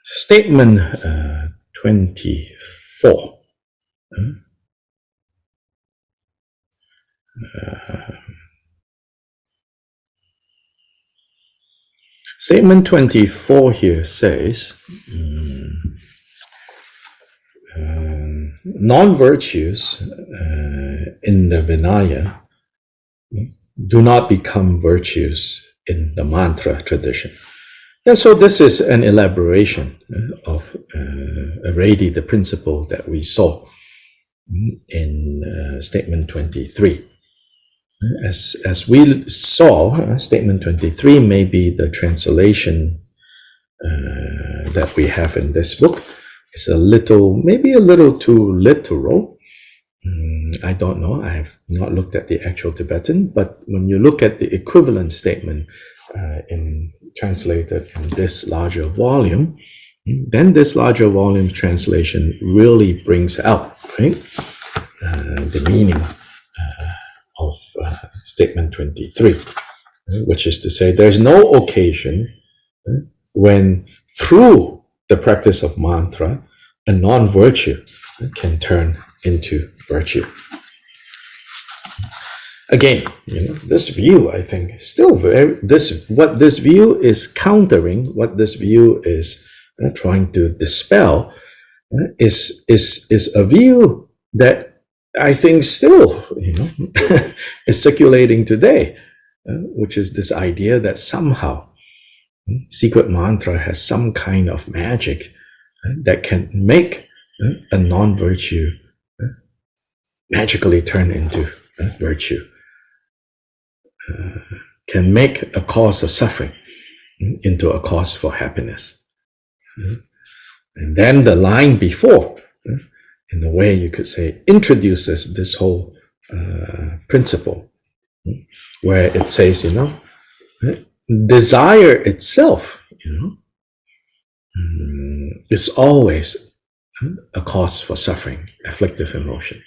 Statement 24. Statement 24 here says, non-virtues in the Vinaya do not become virtues in the mantra tradition. And so this is an elaboration of already the principle that we saw in statement 23. As we saw, statement 23 may be the translation that we have in this book. It's maybe a little too literal. I don't know. I have not looked at the actual Tibetan, but when you look at the equivalent statement translated in this larger volume, then this larger volume translation really brings out, right, the meaning of statement 23, which is to say there's no occasion when through the practice of mantra a non-virtue can turn into virtue. Again, this view, I think, still what this view is countering, what this view is trying to dispel, is a view that I think still, is circulating today, which is this idea that somehow secret mantra has some kind of magic that can make a non-virtue magically turn into virtue, can make a cause of suffering into a cause for happiness. And then the line before, in a way you could say, introduces this whole principle, where it says, desire itself, is always a cause for suffering, afflictive emotion.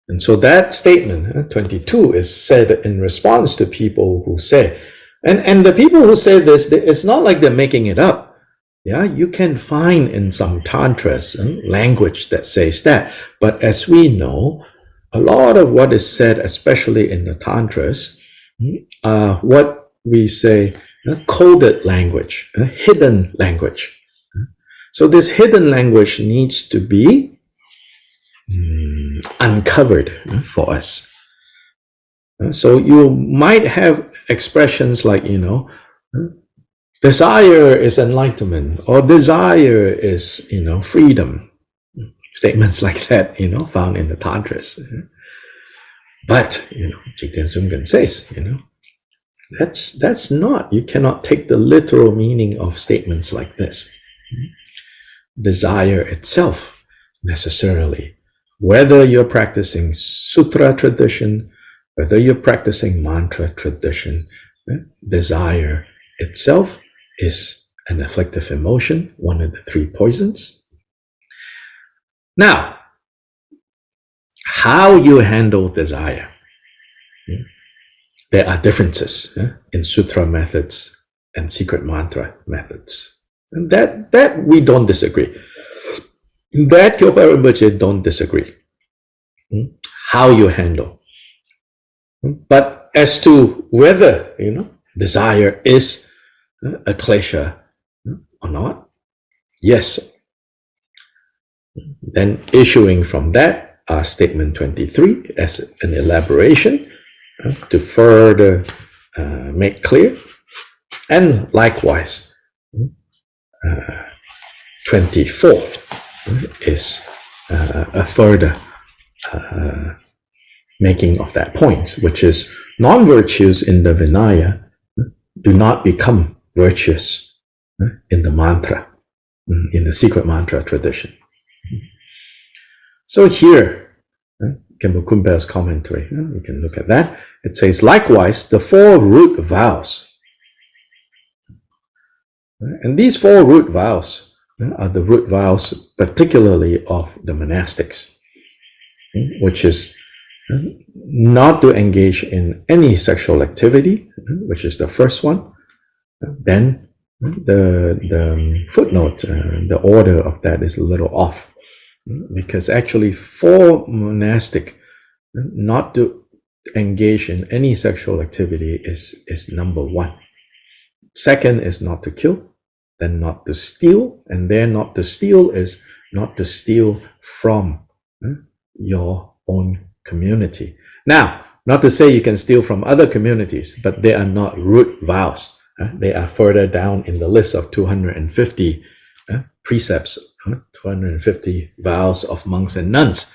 And so that statement, 22, is said in response to people who say, and the people who say this, it's not like they're making it up. Yeah, you can find in some tantras language that says that. But as we know, a lot of what is said, especially in the tantras, are what we say coded language, hidden language. So this hidden language needs to be uncovered for us. So you might have expressions like, desire is enlightenment, or desire is, freedom. Statements like that, found in the tantras. But, Jigten Sumgon says, that's not, you cannot take the literal meaning of statements like this. Desire itself, necessarily, whether you're practicing sutra tradition, whether you're practicing mantra tradition, desire itself is an afflictive emotion, one of the three poisons. Now, how you handle desire. There are differences in sutra methods and secret mantra methods. And that we don't disagree. That Kyobpa Rinpoche don't disagree. How you handle. But as to whether, desire is a klesha or not, yes. Then issuing from that statement 23 as an elaboration to further make clear, and likewise 24 is a further making of that point, which is non-virtues in the Vinaya do not become virtuous in the mantra, in the secret mantra tradition. So here, Khenpo Kunpal's commentary, we can look at that. It says, likewise, the four root vows. And these four root vows are the root vows particularly of the monastics, which is not to engage in any sexual activity, which is the first one. Then The footnote, the order of that is a little off, because actually for monastic not to engage in any sexual activity is number one. Second is not to kill, then not to steal, and then not to steal is not to steal from your own community. Now, not to say you can steal from other communities, but they are not root vows. They are further down in the list of 250 precepts, 250 vows of monks and nuns.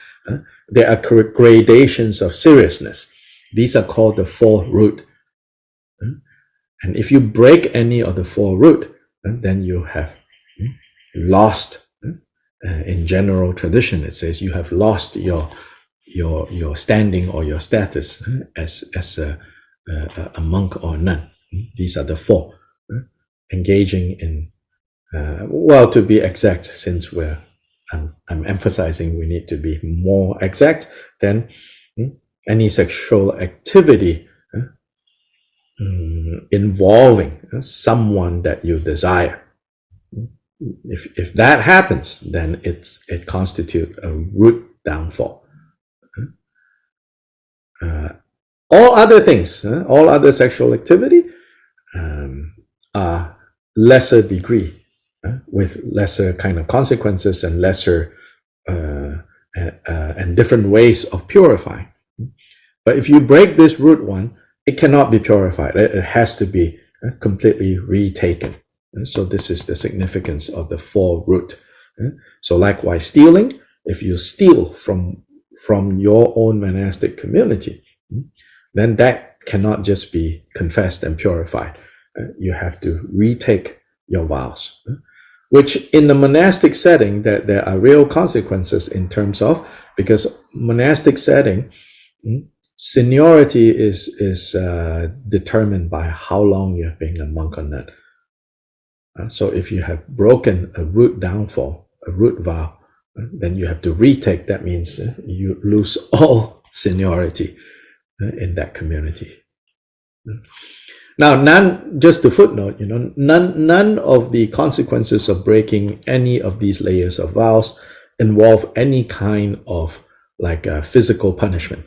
There are gradations of seriousness. These are called the four root. And if you break any of the four root, then you have lost. In general tradition, it says you have lost your standing or your status as a monk or nun. These are the four. Engaging in, well, to be exact, since I'm emphasizing we need to be more exact, then any sexual activity involving someone that you desire. If that happens, then it constitutes a root downfall. All other things, all other sexual activity are lesser degree, with lesser kind of consequences and lesser and different ways of purifying. But if you break this root one, it cannot be purified. It has to be completely retaken. So this is the significance of the four root. So likewise, stealing, if you steal from your own monastic community, then that cannot just be confessed and purified. You have to retake your vows, which in the monastic setting, that there are real consequences in terms of, because monastic setting, seniority is determined by how long you have been a monk or nun. So if you have broken a root downfall, a root vow, then you have to retake. That means you lose all seniority in that community. Now, none, just to footnote, none of the consequences of breaking any of these layers of vows involve any kind of like physical punishment.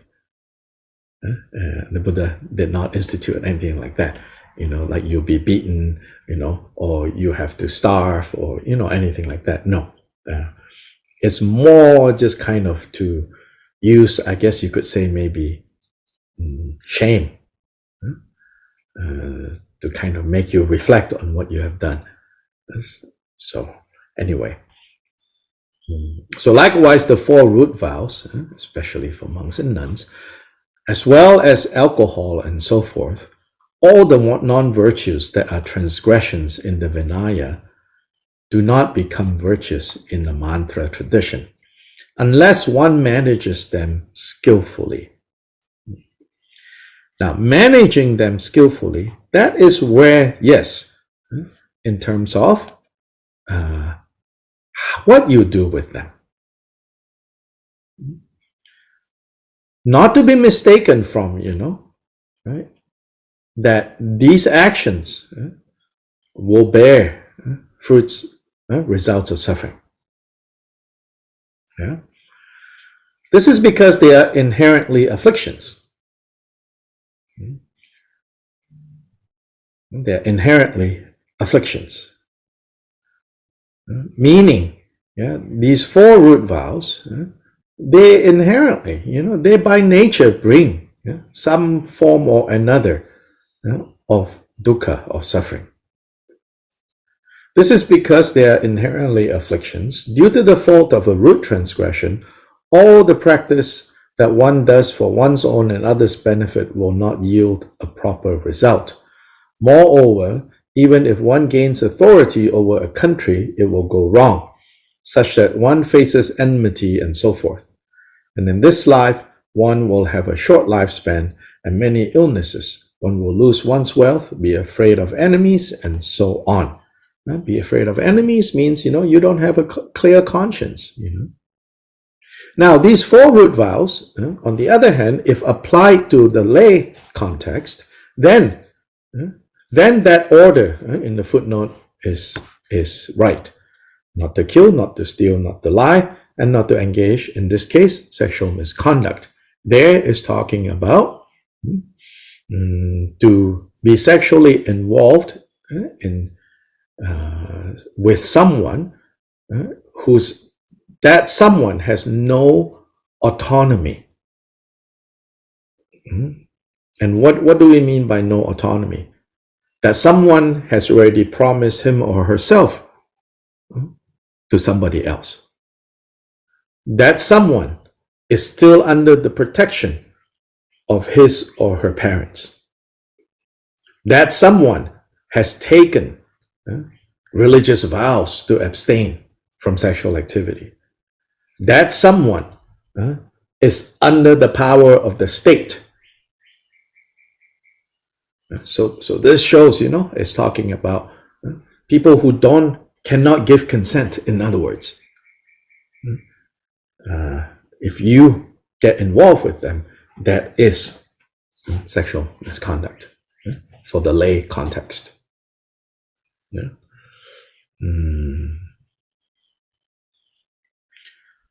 The Buddha did not institute anything like that. Like you'll be beaten, or you have to starve, or, anything like that. No. It's more just kind of to use, I guess you could say, maybe shame, to kind of make you reflect on what you have done. So, anyway. So, likewise, the four root vows, especially for monks and nuns, as well as alcohol and so forth, all the non-virtues that are transgressions in the Vinaya do not become virtues in the mantra tradition unless one manages them skillfully. Now, managing them skillfully, that is where, yes, in terms of what you do with them. Not to be mistaken from, right? That these actions will bear fruits, results of suffering. Yeah. This is because they are inherently afflictions. They're inherently afflictions. Meaning, these four root vows, they inherently, they by nature bring some form or another of dukkha, of suffering. This is because they are inherently afflictions. Due to the fault of a root transgression, all the practice that one does for one's own and others' benefit will not yield a proper result. Moreover, even if one gains authority over a country, it will go wrong, such that one faces enmity and so forth. And in this life, one will have a short lifespan and many illnesses. One will lose one's wealth, be afraid of enemies, and so on. Be afraid of enemies means, you don't have a clear conscience, Now, these four root vows, on the other hand, if applied to the lay context, then that order in the footnote is right. Not to kill, not to steal, not to lie, and not to engage, in this case, sexual misconduct. There is talking about to be sexually involved in with someone that someone has no autonomy. And what do we mean by no autonomy? That someone has already promised him or herself to somebody else. That someone is still under the protection of his or her parents. That someone has taken religious vows to abstain from sexual activity. That someone is under the power of the state. So this shows, it's talking about people who cannot give consent, in other words. If you get involved with them, that is sexual misconduct for the lay context.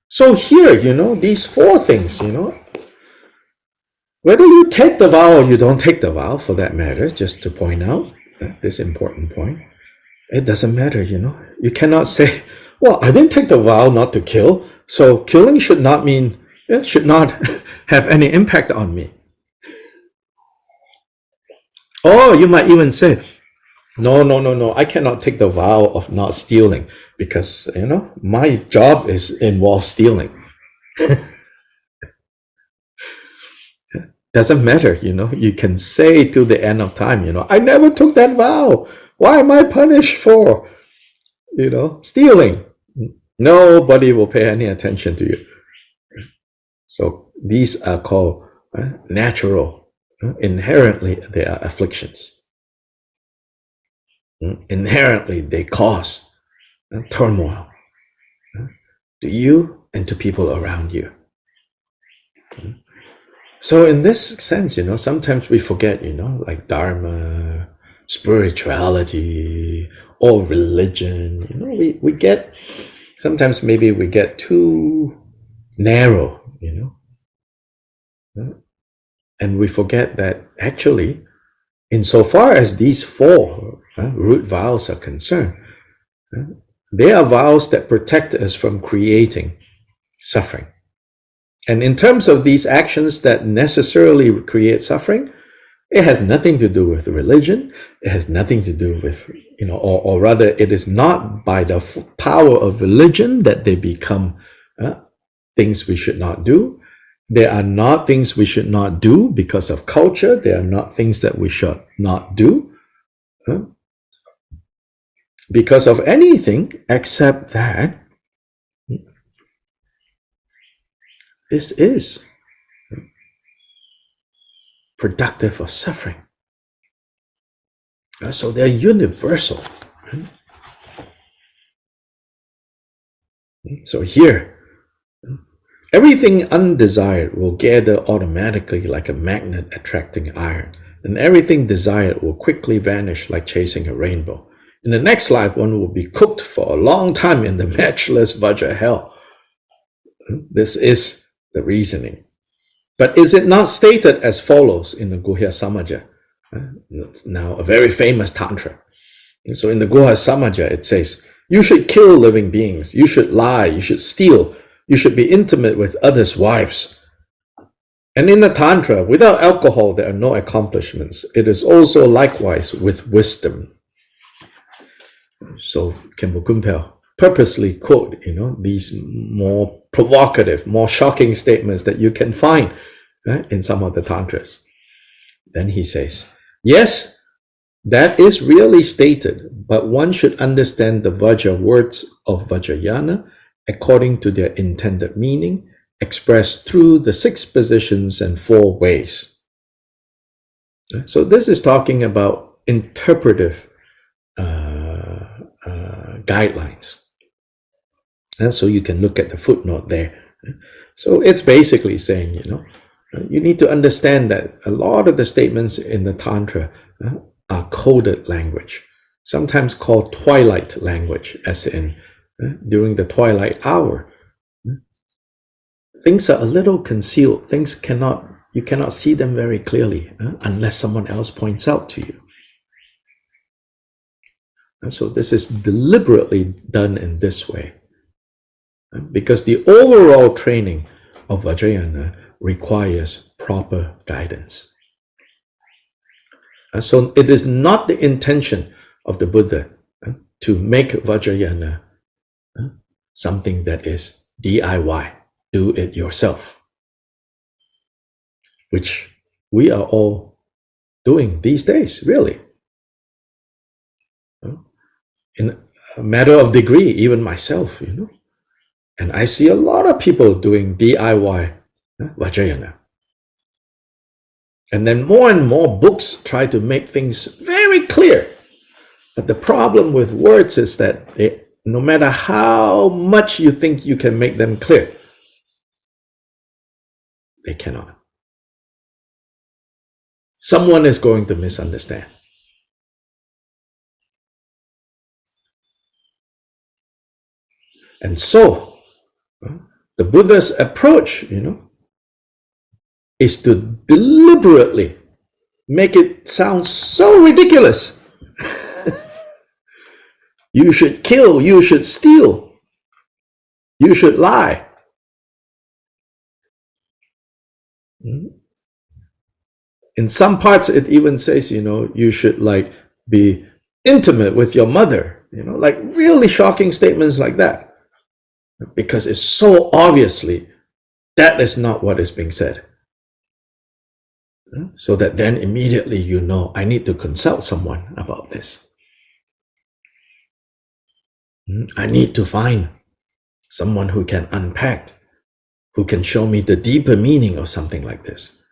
So here, these four things, whether you take the vow or you don't take the vow, for that matter, just to point out this important point, it doesn't matter, You cannot say, well, I didn't take the vow not to kill, so killing should not have any impact on me. Or you might even say, no, I cannot take the vow of not stealing because, my job involves stealing. Doesn't matter, you can say to the end of time, I never took that vow. Why am I punished for, stealing? Nobody will pay any attention to you. So these are called natural. Inherently, they are afflictions. Inherently, they cause turmoil to you and to people around you. So in this sense, sometimes we forget, like Dharma, spirituality, or religion, we get, sometimes maybe we get too narrow, and we forget that actually, insofar as these four root vows are concerned, they are vows that protect us from creating suffering. And in terms of these actions that necessarily create suffering, it has nothing to do with religion. It has nothing to do with, or rather, it is not by the power of religion that they become things we should not do. They are not things we should not do because of culture. They are not things that we should not do because of anything except that this is productive of suffering. So they're universal. So here, everything undesired will gather automatically like a magnet attracting iron, and everything desired will quickly vanish like chasing a rainbow. In the next life, one will be cooked for a long time in the matchless Vajra hell. This is the reasoning. But is it not stated as follows in the Guhya Samaja? It's now a very famous tantra. So in the Guhya Samaja, it says, you should kill living beings, you should lie, you should steal, you should be intimate with others' wives. And in the tantra, without alcohol, there are no accomplishments. It is also likewise with wisdom. So Khenpo Kunpal purposely quote, these more provocative, more shocking statements that you can find in some of the tantras. Then he says, yes, that is really stated, but one should understand the Vajra words of Vajrayana according to their intended meaning, expressed through the 6 positions and 4 ways. So this is talking about interpretive guidelines. And so you can look at the footnote there. So it's basically saying, you need to understand that a lot of the statements in the Tantra are coded language. sometimes called twilight language, as in during the twilight hour. Things are a little concealed. You cannot see them very clearly unless someone else points out to you. And so this is deliberately done in this way, because the overall training of Vajrayana requires proper guidance. And so it is not the intention of the Buddha to make Vajrayana something that is DIY, do it yourself, which we are all doing these days, really. In a matter of degree, even myself, and I see a lot of people doing DIY Vajrayana. And then more and more books try to make things very clear. But the problem with words is that no matter how much you think you can make them clear, they cannot. Someone is going to misunderstand. And so, the Buddha's approach, is to deliberately make it sound so ridiculous. You should kill, you should steal, you should lie. In some parts, it even says, you should be intimate with your mother, really shocking statements like that. Because it's so obviously that is not what is being said. So that then immediately I need to consult someone about this. I need to find someone who can unpack, who can show me the deeper meaning of something like this.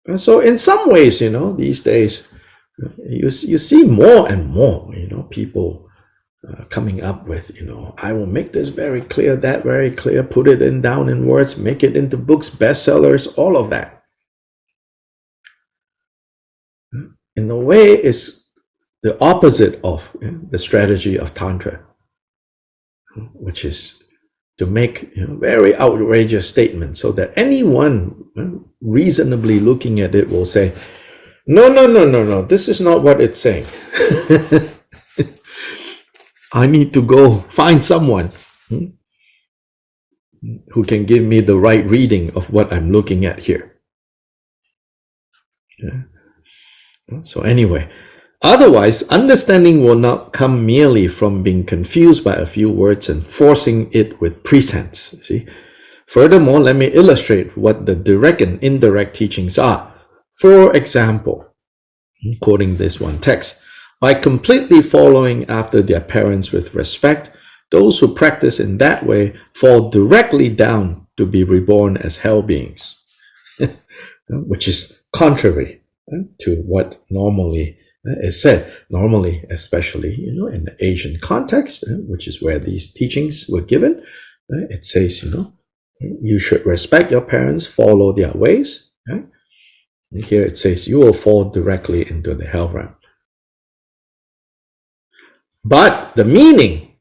And so in some ways, these days, you see more and more, people coming up with, I will make this very clear, that very clear, put it down in words, make it into books, bestsellers, all of that. In a way, is the opposite of the strategy of Tantra, which is to make very outrageous statements so that anyone reasonably looking at it will say, no, this is not what it's saying. I need to go find someone who can give me the right reading of what I'm looking at here. So anyway, otherwise, understanding will not come merely from being confused by a few words and forcing it with pretense. See? Furthermore, let me illustrate what the direct and indirect teachings are. For example, quoting this one text, by completely following after their parents with respect, those who practice in that way fall directly down to be reborn as hell beings, which is contrary to what normally is said. Normally, especially in the Asian context, which is where these teachings were given, it says you should respect your parents, follow their ways. And here it says you will fall directly into the hell realm. But the meaning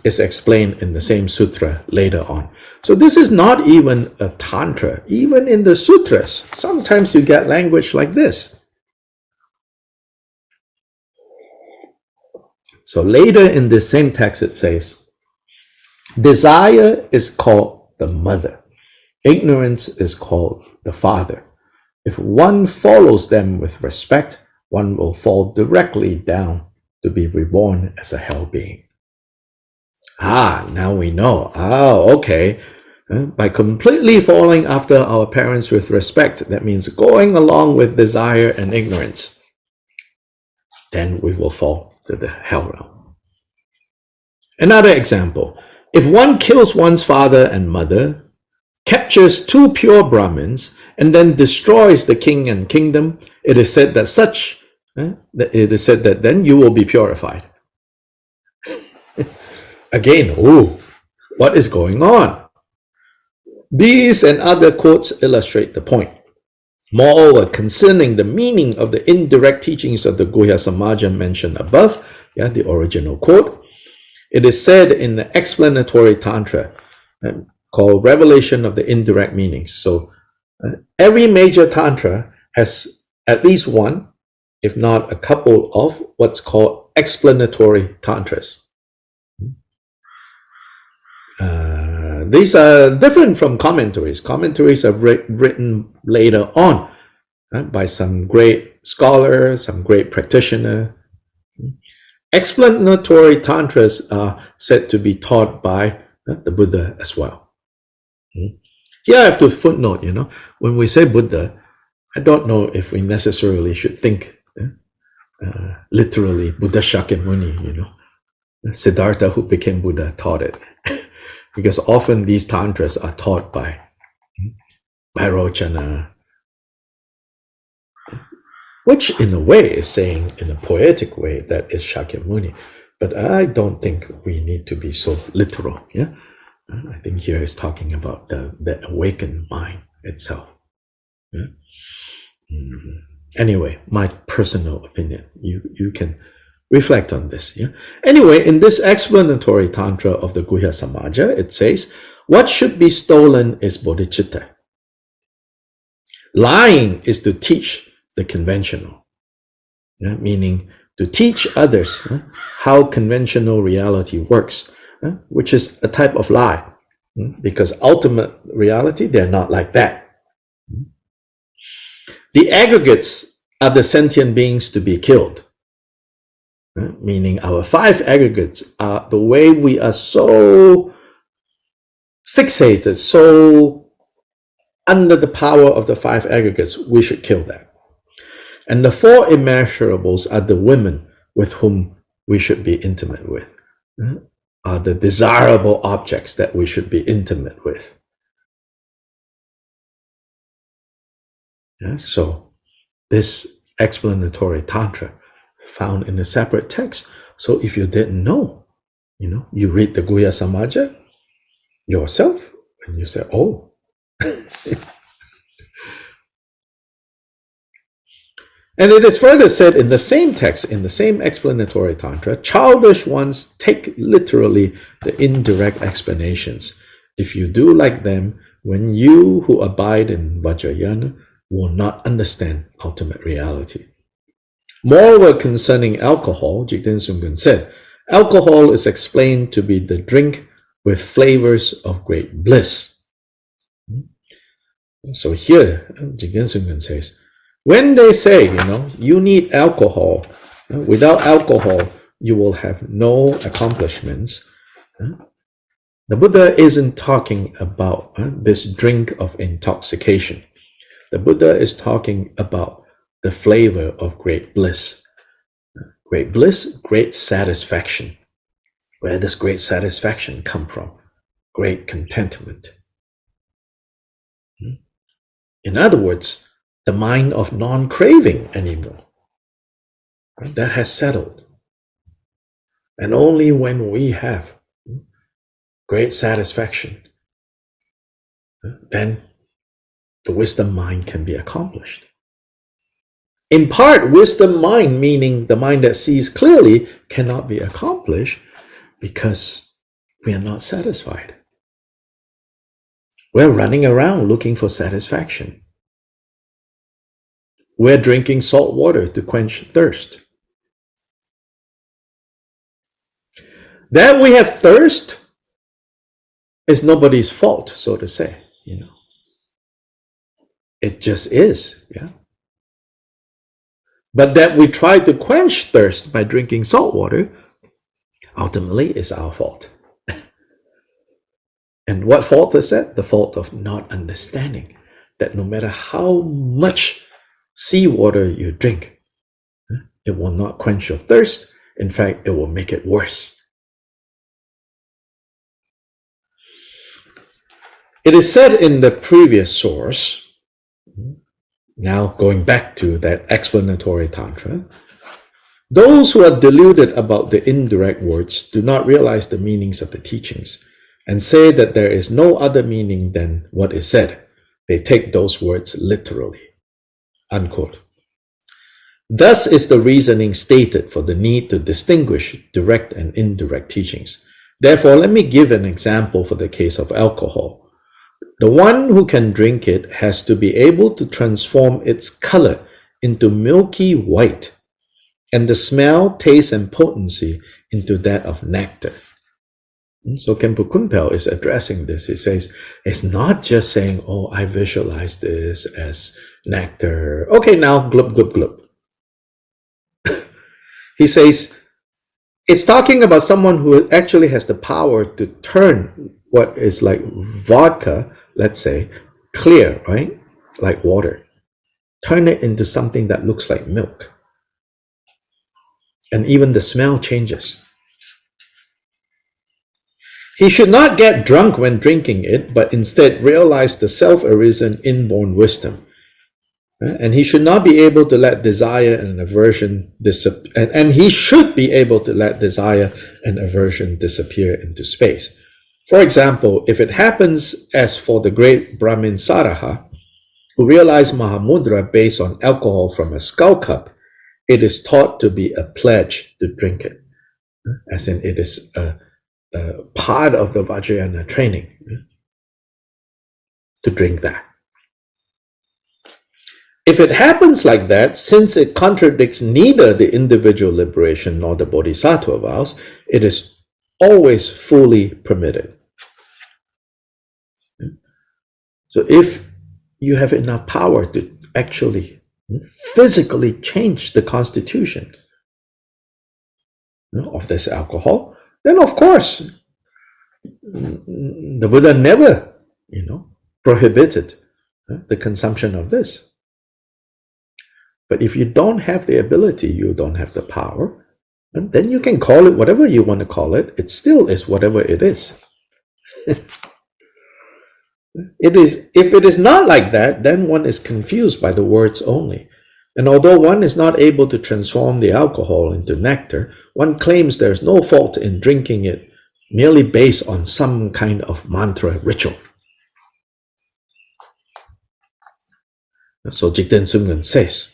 is explained in the same sutra later on. So this is not even a tantra. Even in the sutras, sometimes you get language like this. So later in this same text it says, desire is called the mother. Ignorance is called the father. If one follows them with respect, one will fall directly down to be reborn as a hell being. Now we know. Okay. By completely following after our parents with respect, that means going along with desire and ignorance, then we will fall to the hell realm. Another example. If one kills one's father and mother, captures two pure Brahmins, and then destroys the king and kingdom, it is said that then you will be purified. Again, what is going on? These and other quotes illustrate the point. Moreover, concerning the meaning of the indirect teachings of the Guhya Samaja mentioned above, the original quote, it is said in the explanatory tantra called Revelation of the Indirect Meanings. So every major tantra has at least one, if not a couple of what's called explanatory tantras. These are different from commentaries. Commentaries are written later on by some great scholar, some great practitioner. Explanatory tantras are said to be taught by the Buddha as well. Here I have to footnote, when we say Buddha, I don't know if we necessarily should think literally Buddha Shakyamuni, Siddhartha, who became Buddha, taught it. Because often these tantras are taught by Vairocana, which in a way is saying, in a poetic way, that is Shakyamuni. But I don't think we need to be so literal. I think here is talking about the awakened mind itself. Anyway, my personal opinion. You can reflect on this. Anyway, in this explanatory tantra of the Guhya Samaja, it says, what should be stolen is bodhicitta. Lying is to teach the conventional, meaning to teach others how conventional reality works, which is a type of lie, because ultimate reality, they're not like that. The aggregates are the sentient beings to be killed. Meaning our five aggregates are the way we are so fixated, so under the power of the five aggregates, we should kill that. And the four immeasurables are the women with whom we should be intimate with, are the desirable objects that we should be intimate with. So this explanatory tantra found in a separate text. So if you didn't know, you read the Guhya Samaja yourself and you say, oh. And it is further said in the same text, in the same explanatory tantra, childish ones take literally the indirect explanations. If you do like them, when you who abide in Vajrayana will not understand ultimate reality. Moreover, concerning alcohol, Jigten Sumgon said, alcohol is explained to be the drink with flavors of great bliss. So here, Jigten Sumgon says, when they say, you need alcohol, without alcohol, you will have no accomplishments, the Buddha isn't talking about this drink of intoxication. The Buddha is talking about the flavor of great bliss. Great bliss, great satisfaction. Where does great satisfaction come from? Great contentment. In other words, the mind of non-craving anymore. That has settled. And only when we have great satisfaction, then the wisdom mind can be accomplished. In part, wisdom mind, meaning the mind that sees clearly, cannot be accomplished because we are not satisfied. We're running around looking for satisfaction. We're drinking salt water to quench thirst. That we have thirst is nobody's fault, so to say. It just is, But that we try to quench thirst by drinking salt water, ultimately is our fault. And what fault is that? The fault of not understanding that no matter how much seawater you drink, it will not quench your thirst. In fact, it will make it worse. It is said in the previous source, now going back to that explanatory tantra, those who are deluded about the indirect words do not realize the meanings of the teachings and say that there is no other meaning than what is said. They take those words literally. unquote. Thus is the reasoning stated for the need to distinguish direct and indirect teachings. Therefore, let me give an example for the case of alcohol. The one who can drink it has to be able to transform its color into milky white, and the smell, taste, and potency into that of nectar. So Khenpo Kunpal is addressing this. He says, it's not just saying, oh, I visualize this as nectar. Okay, now glub, glub, glub. He says, it's talking about someone who actually has the power to turn what is like vodka, let's say, clear, right? Like water. Turn it into something that looks like milk. And even the smell changes. He should not get drunk when drinking it, but instead realize the self-arisen inborn wisdom. And he should not be able to let desire and aversion disappear. And he should be able to let desire and aversion disappear into space. For example, if it happens as for the great Brahmin Saraha, who realized Mahamudra based on alcohol from a skull cup, it is taught to be a pledge to drink it. As in, it is a part of the Vajrayana training to drink that. If it happens like that, since it contradicts neither the individual liberation nor the bodhisattva vows, it is always fully permitted. So if you have enough power to actually physically change the constitution of this alcohol, then of course, the Buddha never, prohibited the consumption of this. But if you don't have the ability, you don't have the power, and then you can call it whatever you want to call it. It still is whatever it is. If it is not like that, then one is confused by the words only. And although one is not able to transform the alcohol into nectar, one claims there is no fault in drinking it merely based on some kind of mantra ritual. So Jigten Sumgon says,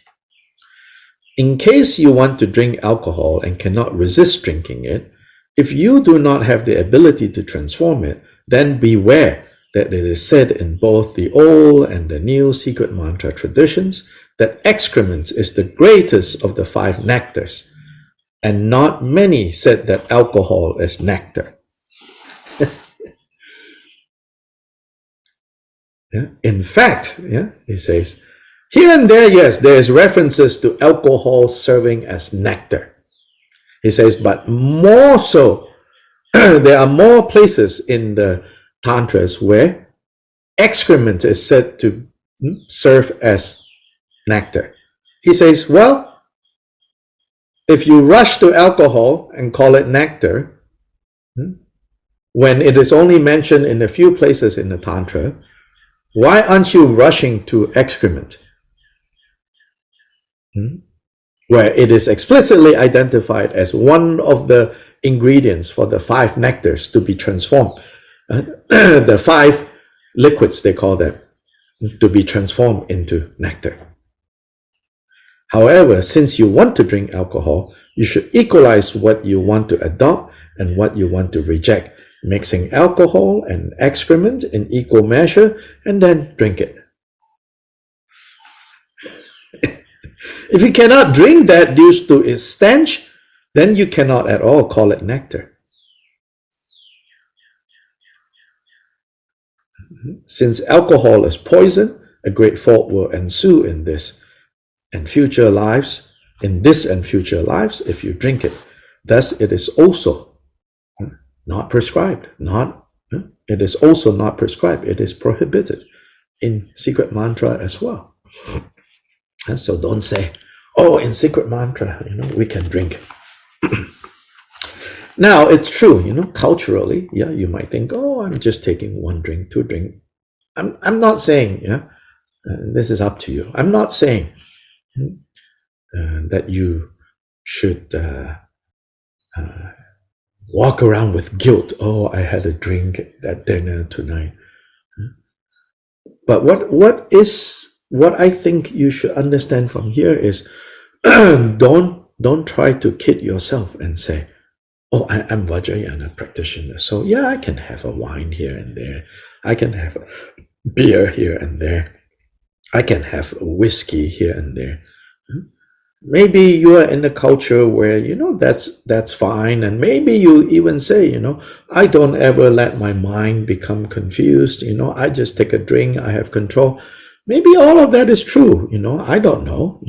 in case you want to drink alcohol and cannot resist drinking it, if you do not have the ability to transform it, then beware that it is said in both the old and the new secret mantra traditions that excrement is the greatest of the 5 nectars, and not many said that alcohol is nectar. In fact, he says, here and there, yes, there is references to alcohol serving as nectar. He says, but more so, there are more places in the Tantras where excrement is said to serve as nectar. He says, well, if you rush to alcohol and call it nectar, when it is only mentioned in a few places in the Tantra, why aren't you rushing to excrement, where it is explicitly identified as one of the ingredients for the 5 nectars to be transformed? The 5 liquids, they call them, to be transformed into nectar. However, since you want to drink alcohol, you should equalize what you want to adopt and what you want to reject, mixing alcohol and excrement in equal measure, and then drink it. If you cannot drink that due to its stench, then you cannot at all call it nectar. Since alcohol is poison, a great fault will ensue in this and future lives, if you drink it. Thus, it is also not prescribed. It is also not prescribed. It is prohibited in secret mantra as well. And so don't say, oh, in secret mantra, we can drink. Now, it's true, culturally, you might think, oh, I'm just taking 1 drink, 2 drink. I'm not saying, this is up to you. I'm not saying that you should walk around with guilt. Oh, I had a drink at dinner tonight. But what is what I think you should understand from here is don't try to kid yourself and say, oh, I'm Vajrayana practitioner, so yeah, I can have a wine here and there. I can have a beer here and there. I can have a whiskey here and there. Maybe you are in a culture where, that's fine. And maybe you even say, I don't ever let my mind become confused. I just take a drink. I have control. Maybe all of that is true. I don't know,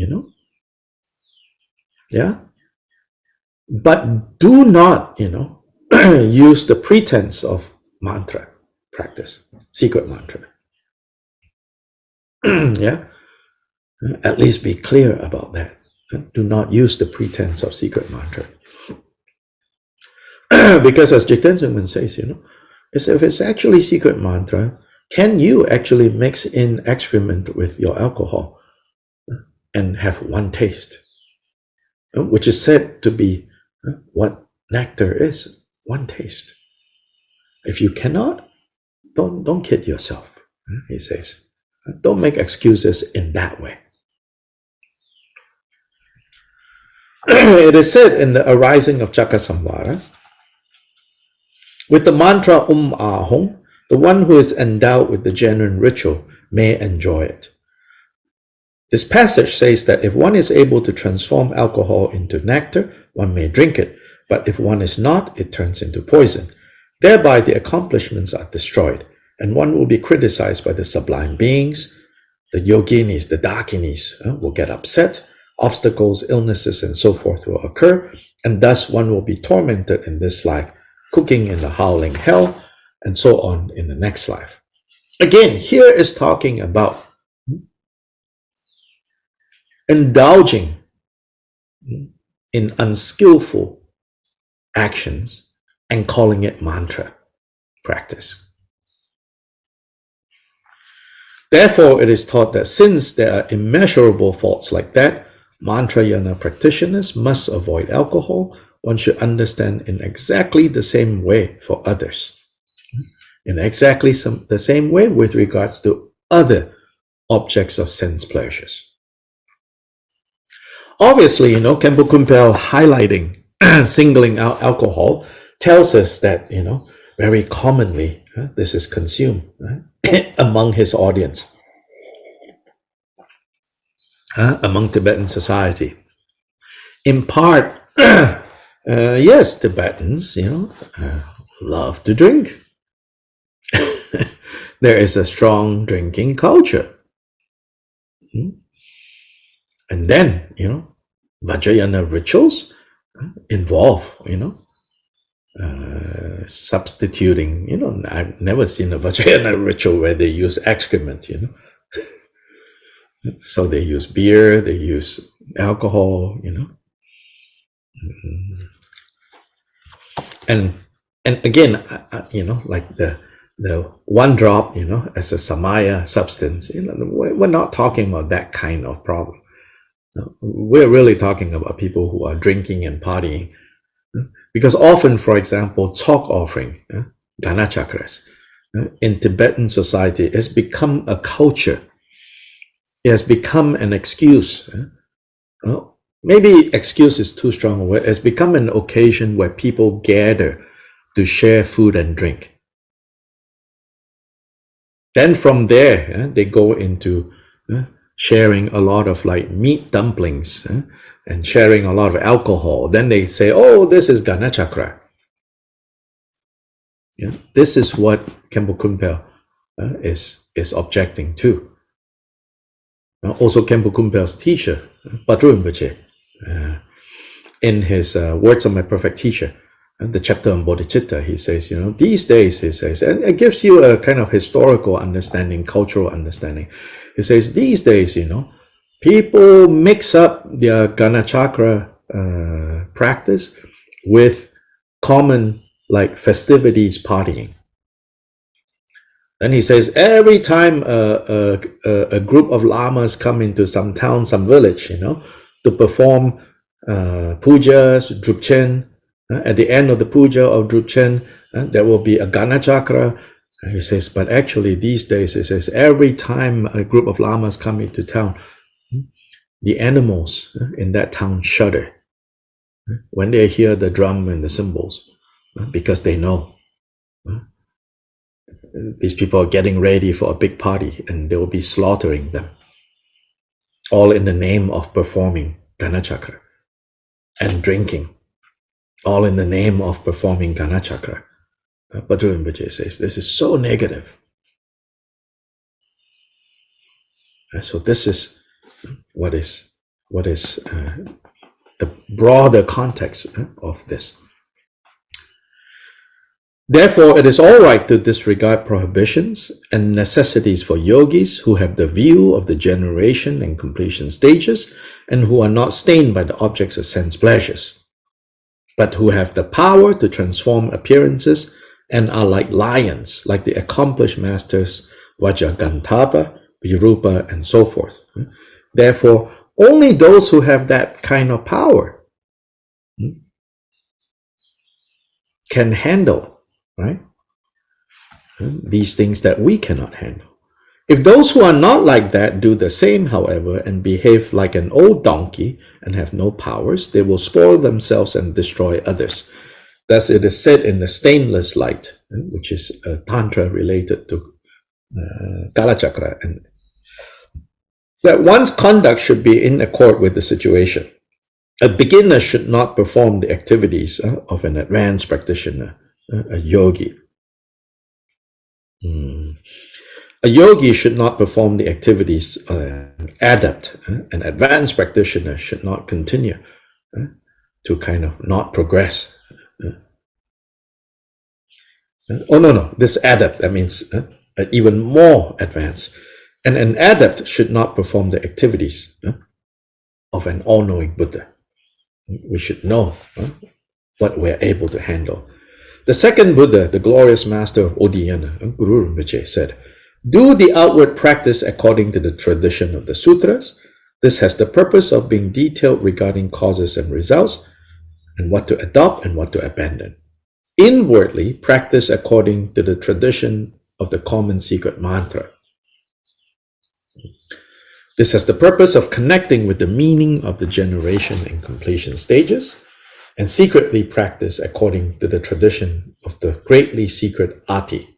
Yeah. But do not, use the pretense of mantra practice, secret mantra. Yeah. At least be clear about that. Do not use the pretense of secret mantra. Because as Jigten Sumgon says, if it's actually secret mantra, can you actually mix in excrement with your alcohol and have one taste? Which is said to be what nectar is, one taste. If you cannot, don't kid yourself, he says. Don't make excuses in that way. It is said in the arising of Chakasamvara, with the mantra Ahong, the one who is endowed with the genuine ritual may enjoy it. This passage says that if one is able to transform alcohol into nectar, one may drink it, but if one is not, it turns into poison. Thereby the accomplishments are destroyed, and one will be criticized by the sublime beings. The yoginis, the dakinis will get upset. Obstacles, illnesses, and so forth will occur, and thus one will be tormented in this life, cooking in the howling hell, and so on in the next life. Again, here is talking about indulging in unskillful actions and calling it mantra practice. Therefore, it is taught that since there are immeasurable faults like that, mantrayana practitioners must avoid alcohol. One should understand in exactly the same way for others. In exactly the same way with regards to other objects of sense pleasures. Obviously, Khenpo Kunpal highlighting, singling out alcohol tells us that, very commonly this is consumed among his audience, among Tibetan society. In part, yes, Tibetans, love to drink. There is a strong drinking culture. And then, Vajrayana rituals involve, substituting, I've never seen a Vajrayana ritual where they use excrement, So they use beer, they use alcohol, And again, like the one drop, as a samaya substance, we're not talking about that kind of problem. We're really talking about people who are drinking and partying. Because often, for example, talk offering, Gana chakras, in Tibetan society has become a culture. It has become an excuse. Maybe excuse is too strong a word. It has become an occasion where people gather to share food and drink. Then from there, they go into sharing a lot of like meat dumplings and sharing a lot of alcohol. Then they say, oh, this is Gana chakra. This is what Khenpo Kunpal is objecting to. Also, Khenpo Kunpal's teacher, Padru Rinpoche, in his Words of My Perfect Teacher, the chapter on bodhicitta, he says, these days, he says, and it gives you a kind of historical understanding, cultural understanding. He says, these days, people mix up their Gana chakra practice with common, like, festivities, partying. Then he says, every time a group of lamas come into some town, some village, to perform pujas, drupchen, at the end of the puja of drupchen, there will be a Gana chakra, And he says, but actually these days, he says, every time a group of lamas come into town, the animals in that town shudder when they hear the drum and the cymbals, because they know these people are getting ready for a big party and they will be slaughtering them, all in the name of performing Ganachakra and drinking, all in the name of performing Ganachakra. Bhadra Rinpoche says, this is so negative. So this is what is the broader context of this. Therefore, it is all right to disregard prohibitions and necessities for yogis who have the view of the generation and completion stages and who are not stained by the objects of sense pleasures, but who have the power to transform appearances and are like lions, like the accomplished masters Vajra, Virupa, and so forth. Therefore, only those who have that kind of power can handle, right, these things that we cannot handle. If those who are not like that do the same, however, and behave like an old donkey and have no powers, they will spoil themselves and destroy others. Thus it is said in the Stainless Light, which is a tantra related to Kalachakra, and that one's conduct should be in accord with the situation. A beginner should not perform the activities of an advanced practitioner, a yogi. A yogi should not perform the activities of an adept. An advanced practitioner should not continue to kind of not progress. Oh, no, this adept, that means even more advanced. And an adept should not perform the activities of an all-knowing Buddha. We should know what we're able to handle. The second Buddha, the glorious master of Odiyana, Guru Rinpoche, said, do the outward practice according to the tradition of the sutras. This has the purpose of being detailed regarding causes and results, and what to adopt and what to abandon. Inwardly, practice according to the tradition of the common secret mantra. This has the purpose of connecting with the meaning of the generation and completion stages, and secretly practice according to the tradition of the greatly secret Ati.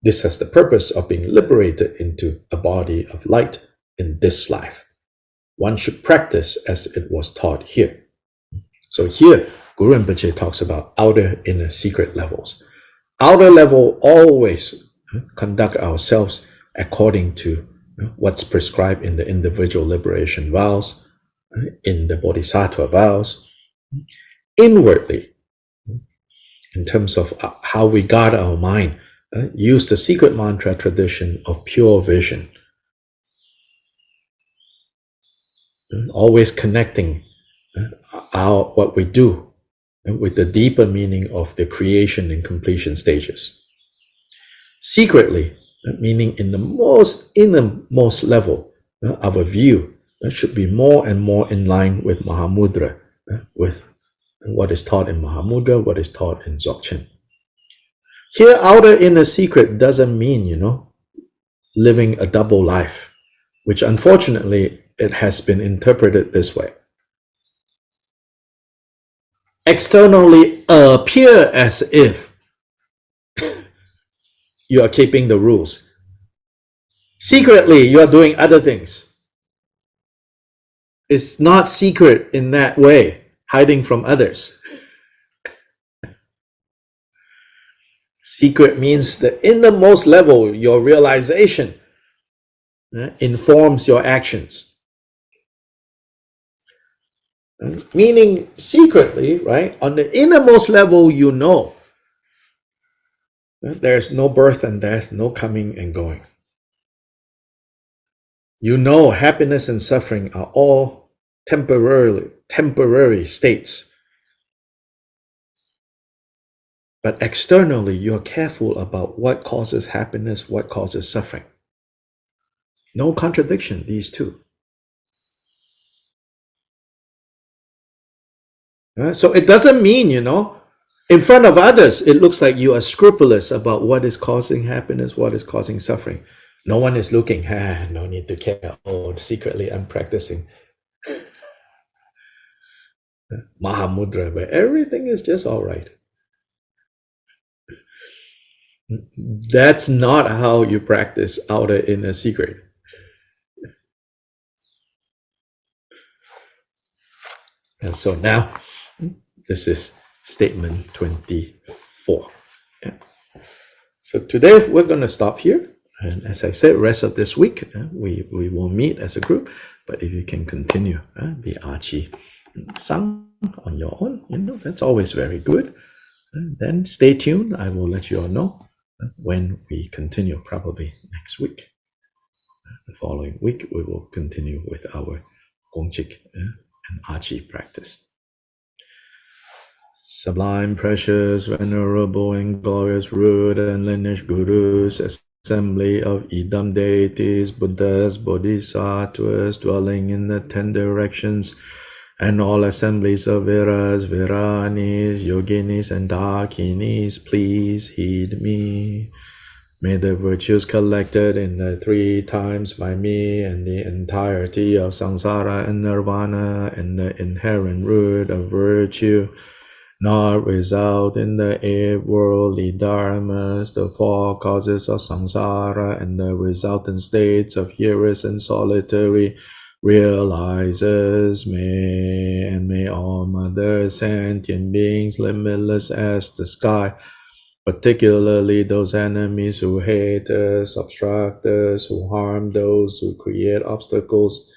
This has the purpose of being liberated into a body of light in this life. One should practice as it was taught here. So here, Guru Rinpoche talks about outer, inner, secret levels. Outer level, always conduct ourselves according to what's prescribed in the individual liberation vows, in the bodhisattva vows. Inwardly, in terms of how we guard our mind, use the secret mantra tradition of pure vision. Always connecting what we do with the deeper meaning of the creation and completion stages. Secretly, meaning in the most innermost level of a view, should be more and more in line with Mahamudra, with what is taught in Mahamudra, what is taught in Dzogchen. Here, outer inner secret doesn't mean, living a double life, which unfortunately it has been interpreted this way. Externally appear as if you are keeping the rules. Secretly, you are doing other things. It's not secret in that way, hiding from others. Secret means the innermost level, your realization informs your actions. Meaning secretly, right, on the innermost level, there's no birth and death, no coming and going. Happiness and suffering are all temporary states. But externally, you're careful about what causes happiness, what causes suffering. No contradiction, these two. So it doesn't mean, In front of others, it looks like you are scrupulous about what is causing happiness, what is causing suffering. No one is looking, no need to care. Oh, secretly I'm practicing Mahamudra, but everything is just all right. That's not how you practice outer inner secret. And so now, this is statement 24. Yeah. So today we're going to stop here. And as I said, rest of this week, we will meet as a group. But if you can continue the Archie Sang on your own, that's always very good. Then stay tuned. I will let you all know when we continue, probably next week. The following week, we will continue with our Gongchik and Archie practice. Sublime, precious, venerable, and glorious root and lineage gurus, assembly of Idam deities, Buddhas, Bodhisattvas, dwelling in the 10 directions, and all assemblies of Viras, Viranis, Yoginis, and Dakinis, please heed me. May the virtues collected in the 3 times by me and the entirety of samsara and nirvana and the inherent root of virtue not result in the 8 worldly dharmas, the 4 causes of samsara, and the resultant states of hearers and solitary realizers. May all mother sentient beings, limitless as the sky, particularly those enemies who hate us, obstruct us, who harm those who create obstacles,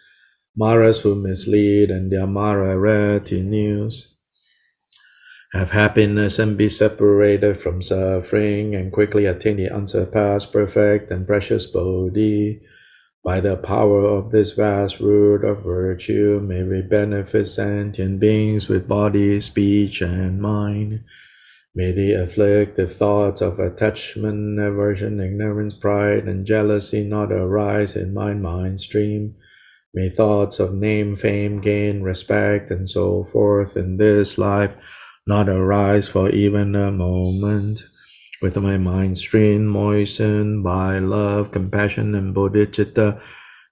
Maras who mislead, and their Mara retinues, have happiness and be separated from suffering, and quickly attain the unsurpassed, perfect, and precious Bodhi. By the power of this vast root of virtue, may we benefit sentient beings with body, speech, and mind. May the afflictive thoughts of attachment, aversion, ignorance, pride, and jealousy not arise in my mind stream. May thoughts of name, fame, gain, respect, and so forth in this life not arise for even a moment. With my mind stream moistened by love, compassion, and bodhicitta,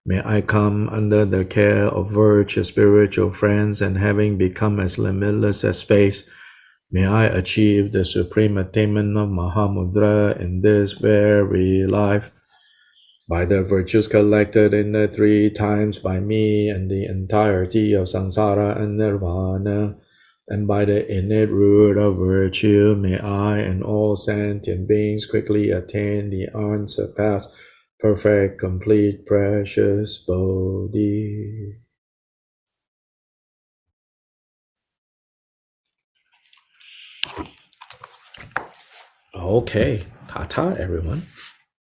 may I come under the care of virtuous spiritual friends, and having become as limitless as space, may I achieve the supreme attainment of Mahamudra in this very life. By the virtues collected in the 3 times by me and the entirety of samsara and nirvana, and by the innate root of virtue, may I and all sentient beings quickly attain the unsurpassed, perfect, complete, precious Bodhi. Okay, tata everyone.